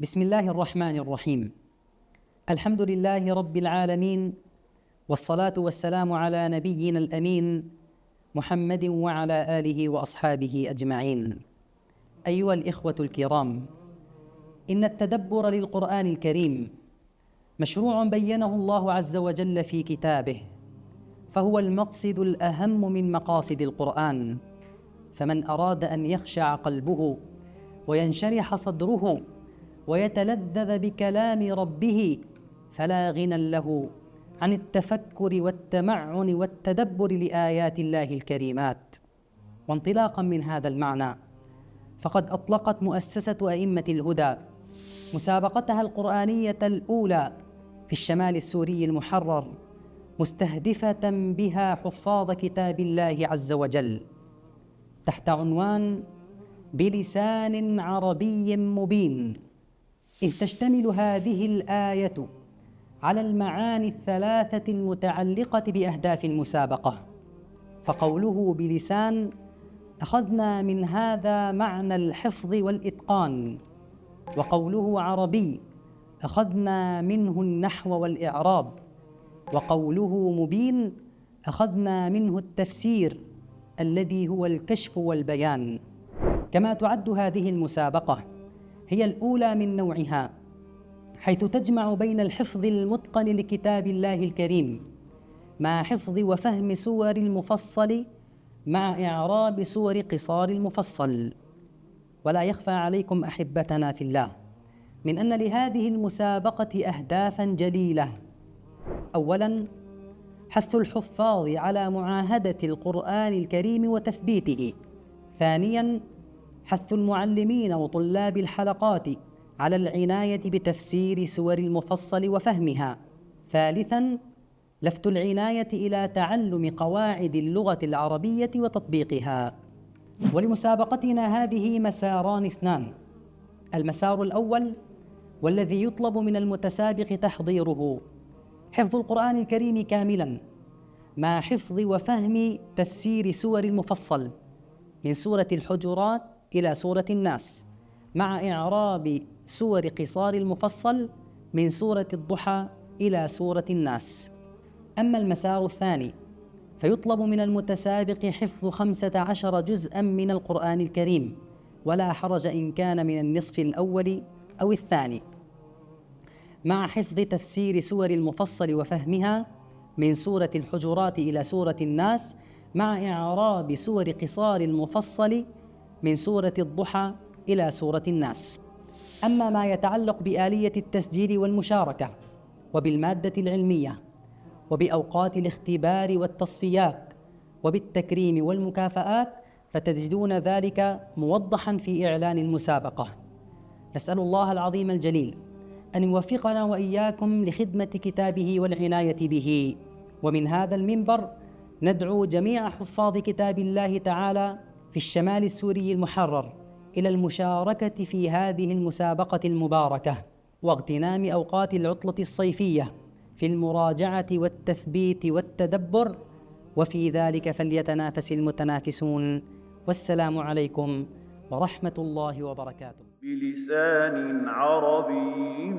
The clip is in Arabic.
بسم الله الرحمن الرحيم. الحمد لله رب العالمين، والصلاة والسلام على نبينا الأمين محمد وعلى آله وأصحابه أجمعين. أيها الإخوة الكرام، إن التدبر للقرآن الكريم مشروع بينه الله عز وجل في كتابه، فهو المقصد الأهم من مقاصد القرآن. فمن أراد أن يخشع قلبه وينشرح صدره ويتلذذ بكلام ربه فلا غنى له عن التفكر والتمعن والتدبر لآيات الله الكريمات. وانطلاقا من هذا المعنى، فقد أطلقت مؤسسة أئمة الهدى مسابقتها القرآنية الأولى في الشمال السوري المحرر، مستهدفة بها حفاظ كتاب الله عز وجل، تحت عنوان بلسان عربي مبين. إذ تشتمل هذه الآية على المعاني الثلاثة المتعلقة بأهداف المسابقة. فقوله بلسان أخذنا من هذا معنى الحفظ والإتقان، وقوله عربي أخذنا منه النحو والإعراب، وقوله مبين أخذنا منه التفسير الذي هو الكشف والبيان. كما تعد هذه المسابقة هي الأولى من نوعها، حيث تجمع بين الحفظ المتقن لكتاب الله الكريم مع حفظ وفهم سور المفصل مع إعراب سور قصار المفصل. ولا يخفى عليكم أحبتنا في الله من أن لهذه المسابقة أهدافا جليلة. أولا، حث الحفاظ على معاهدة القرآن الكريم وتثبيته. ثانيا، حث المعلمين وطلاب الحلقات على العناية بتفسير سور المفصل وفهمها. ثالثا، لفت العناية إلى تعلم قواعد اللغة العربية وتطبيقها. ولمسابقتنا هذه مساران اثنان: المسار الأول والذي يطلب من المتسابق تحضيره حفظ القرآن الكريم كاملا مع حفظ وفهم تفسير سور المفصل من سورة الحجرات إلى سورة الناس، مع إعراب سور قصار المفصل من سورة الضحى إلى سورة الناس. أما المسار الثاني فيطلب من المتسابق حفظ 15 جزءا من القرآن الكريم، ولا حرج إن كان من النصف الأول أو الثاني، مع حفظ تفسير سور المفصل وفهمها من سورة الحجرات إلى سورة الناس، مع إعراب سور قصار المفصل من سورة الضحى إلى سورة الناس. أما ما يتعلق بآلية التسجيل والمشاركة وبالمادة العلمية وبأوقات الاختبار والتصفيات وبالتكريم والمكافآت فتجدون ذلك موضحا في إعلان المسابقة. نسأل الله العظيم الجليل أن يوفقنا وإياكم لخدمة كتابه والعناية به. ومن هذا المنبر ندعو جميع حفاظ كتاب الله تعالى في الشمال السوري المحرر إلى المشاركة في هذه المسابقة المباركة، واغتنام أوقات العطلة الصيفية في المراجعة والتثبيت والتدبر، وفي ذلك فليتنافس المتنافسون. والسلام عليكم ورحمة الله وبركاته. بلسان عربي